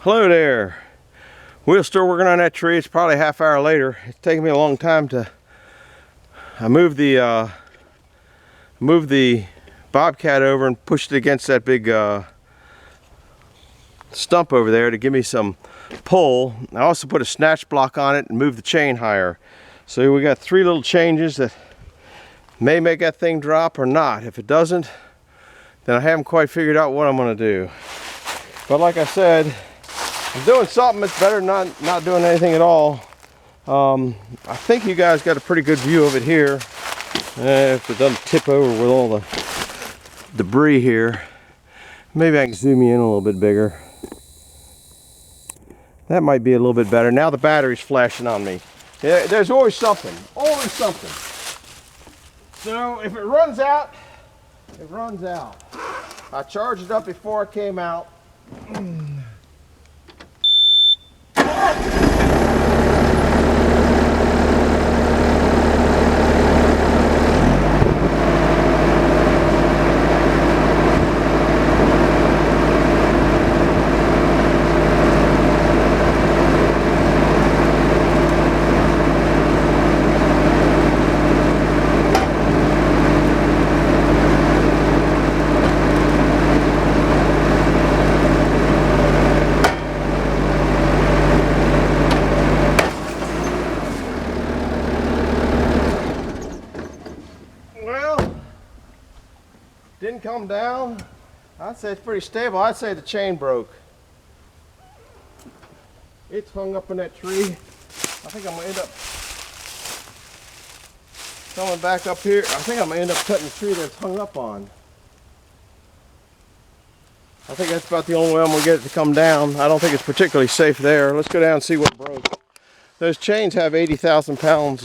Hello there. We're still working on that tree. It's probably a half hour later. It's taken me a long time to move the bobcat over and pushed it against that big stump over there to give me some pull. I also put a snatch block on it and moved the chain higher. So we got three little changes that may make that thing drop or not. If it doesn't, then I haven't quite figured out what I'm going to do. But like I said, I'm doing something. It's better than not doing anything at all. I think you guys got a pretty good view of it here. If it doesn't tip over with all the debris here. Maybe I can zoom you in a little bit bigger. That might be a little bit better. Now the battery's flashing on me. Yeah, there's always something. Always something. So if it runs out, it runs out. I charged it up before it came out. Didn't come down. I'd say it's pretty stable. I'd say the chain broke. It's hung up in that tree. I think I'm gonna end up coming back up here. I think I'm gonna end up cutting the tree that's hung up on. I think that's about the only way I'm gonna get it to come down. I don't think it's particularly safe there. Let's go down and see what broke. Those chains have 80,000 pounds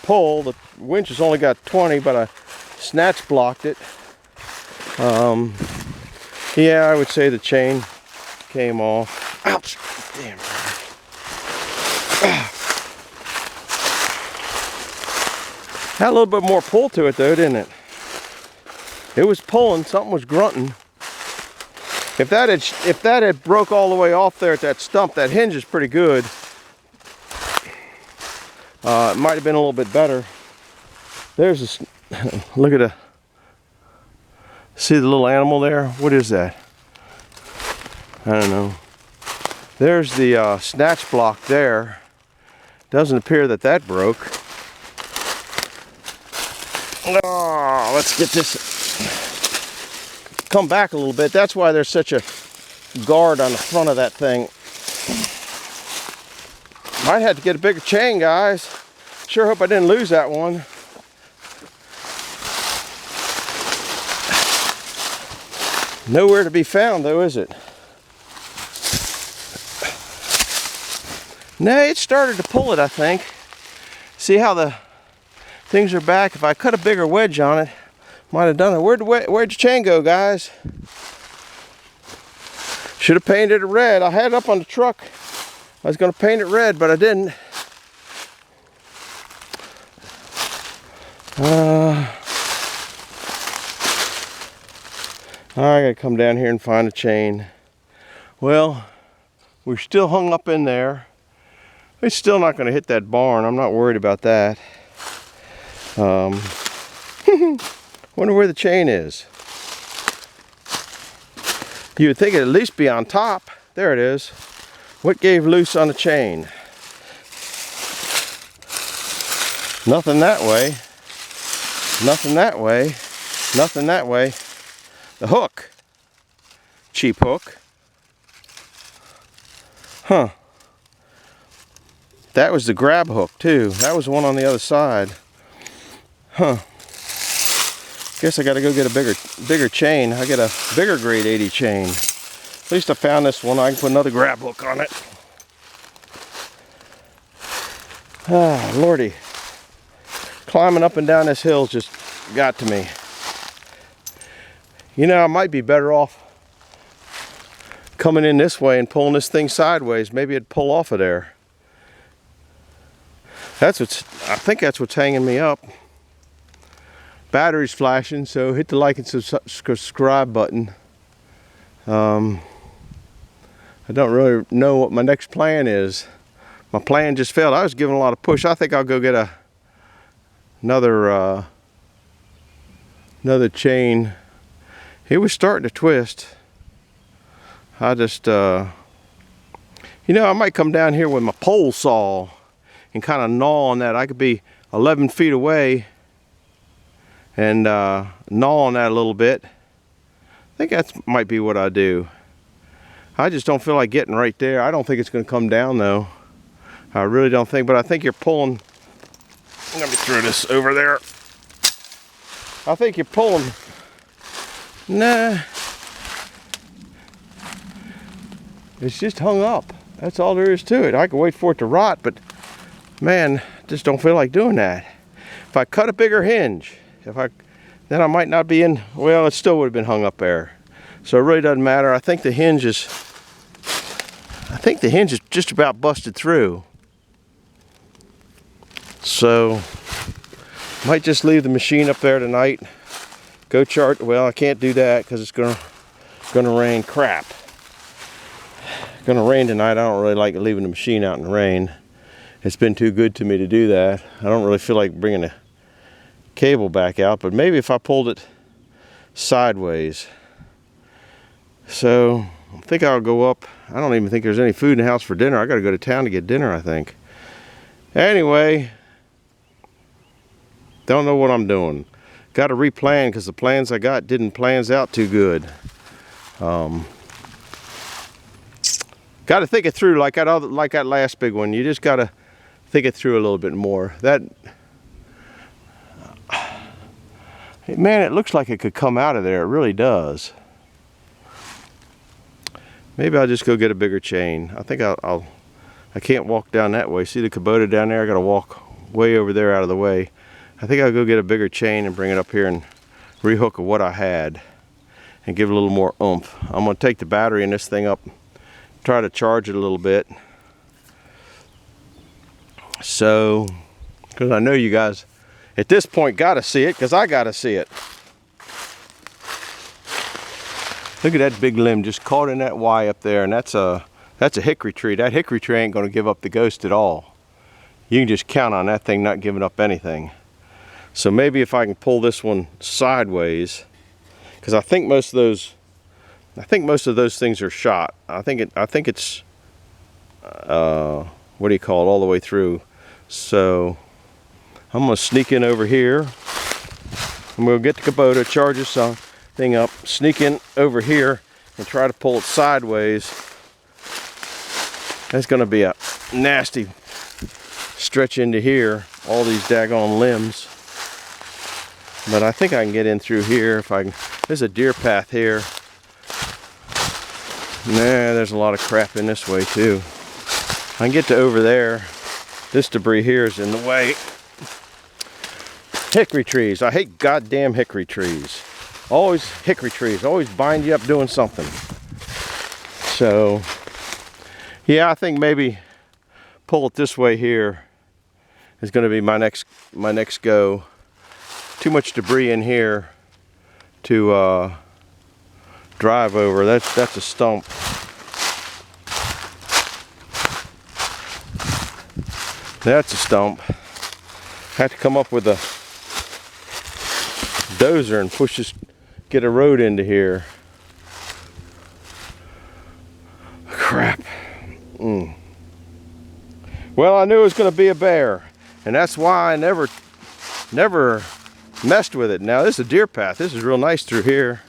pull. The winch has only got 20, but I snatch blocked it. Yeah, I would say the chain came off. Ouch! Damn. Had a little bit more pull to it though, didn't it? It was pulling, something was grunting. If that had broke all the way off there at that stump, that hinge is pretty good. It might have been a little bit better. There's a, look at a, see the little animal there? What is that? I don't know. There's the snatch block there. Doesn't appear that that broke. Oh, let's get this, come back a little bit. That's why there's such a guard on the front of that thing. Might have to get a bigger chain, guys. Sure hope I didn't lose that one. Nowhere to be found though, is it? No, it started to pull it, I think. See how the things are back? If I cut a bigger wedge on it, might have done it. Where'd your chain go, guys? Should have painted it red. I had it up on the truck. I was gonna paint it red, but I didn't. I gotta come down here and find a chain. Well, we're still hung up in there. It's still not gonna hit that barn. I'm not worried about that. Wonder where the chain is. You would think it'd at least be on top. There it is. What gave loose on the chain? Nothing that way. Nothing that way. Nothing that way. The hook. Cheap hook. Huh. That was the grab hook too. That was the one on the other side. Huh. Guess I gotta go get a bigger chain. I get a bigger grade 80 chain. At least I found this one. I can put another grab hook on it. Ah, Lordy. Climbing up and down this hill just got to me. You know, I might be better off coming in this way and pulling this thing sideways. Maybe it'd pull off of there. I think that's what's hanging me up. Battery's flashing, so hit the like and subscribe button. I I don't really know what my next plan is. My plan just failed. I was giving a lot of push. I think I'll go get another chain. It was starting to twist. I just, you know, I might come down here with my pole saw and kind of gnaw on that. I could be 11 feet away and gnaw on that a little bit. I think that might be what I do. I just don't feel like getting right there. I don't think it's going to come down though. I really don't think, but I think you're pulling. Let me throw this over there. I think you're pulling. Nah. It's just hung up. That's all there is to it. I could wait for it to rot, but man, just don't feel like doing that. If I cut a bigger hinge, then I might not be in, well, it still would have been hung up there. So it really doesn't matter. I think the hinge is just about busted through. So, might just leave the machine up there tonight. Go chart, well, I can't do that because it's gonna rain. Crap. It's gonna rain tonight. I don't really like leaving the machine out in the rain. It's been too good to me to do that. I don't really feel like bringing the cable back out, but maybe if I pulled it sideways. So, I think I'll go up. I don't even think there's any food in the house for dinner. I gotta go to town to get dinner, I think. Anyway, don't know what I'm doing. Got to replan because the plans I got didn't plans out too good. Got to think it through like that last big one. You just got to think it through a little bit more. That, man, it looks like it could come out of there. It really does. Maybe I'll just go get a bigger chain. I think I can't walk down that way. See the Kubota down there? I got to walk way over there out of the way. I think I'll go get a bigger chain and bring it up here and rehook what I had and give it a little more oomph. I'm going to take the battery in this thing up, try to charge it a little bit. So, because I know you guys at this point got to see it, because I got to see it. Look at that big limb just caught in that Y up there, and that's a hickory tree. That hickory tree ain't going to give up the ghost at all. You can just count on that thing not giving up anything. So maybe if I can pull this one sideways, because I think most of those things are shot. I think it's what do you call it, all the way through. So I'm gonna sneak in over here. I'm gonna get the Kubota, charge this thing up, sneak in over here and try to pull it sideways. That's gonna be a nasty stretch into here, all these daggone limbs. But I think I can get in through here if I can. There's a deer path here. Nah, there's a lot of crap in this way too. I can get to over there. This debris here is in the way. Hickory trees. I hate goddamn hickory trees. Always hickory trees. Always bind you up doing something. So, yeah, I think maybe pull it this way here is going to be my next go. Too much debris in here to drive over. That's a stump. That's a stump. Have to come up with a dozer and push this, get a road into here. Crap. Well, I knew it was going to be a bear, and that's why I never messed with it. Now this is a deer path. This is real nice through here.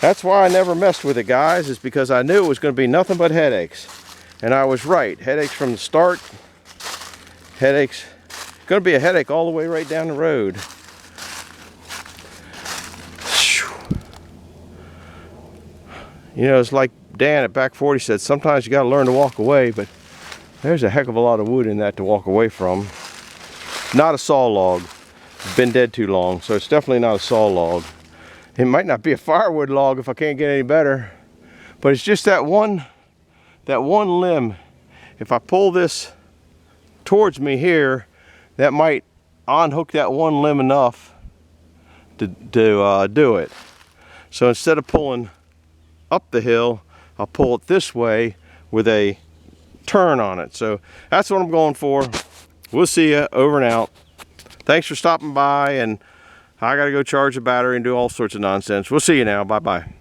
That's why I never messed with it, guys, is because I knew it was going to be nothing but headaches. And I was right. Headaches from the start. Headaches. It's going to be a headache all the way right down the road. You know, it's like Dan at Back 40 said, sometimes you got to learn to walk away, but there's a heck of a lot of wood in that to walk away from. Not a saw log. Been dead too long, so it's definitely not a saw log. It might not be a firewood log if I can't get any better, but it's just that one limb. If I pull this towards me here, that might unhook that one limb enough to do it. So instead of pulling up the hill, I'll pull it this way with a turn on it. So that's what I'm going for. We'll see you. Over and out. Thanks for stopping by, and I gotta go charge the battery and do all sorts of nonsense. We'll see you now. Bye bye.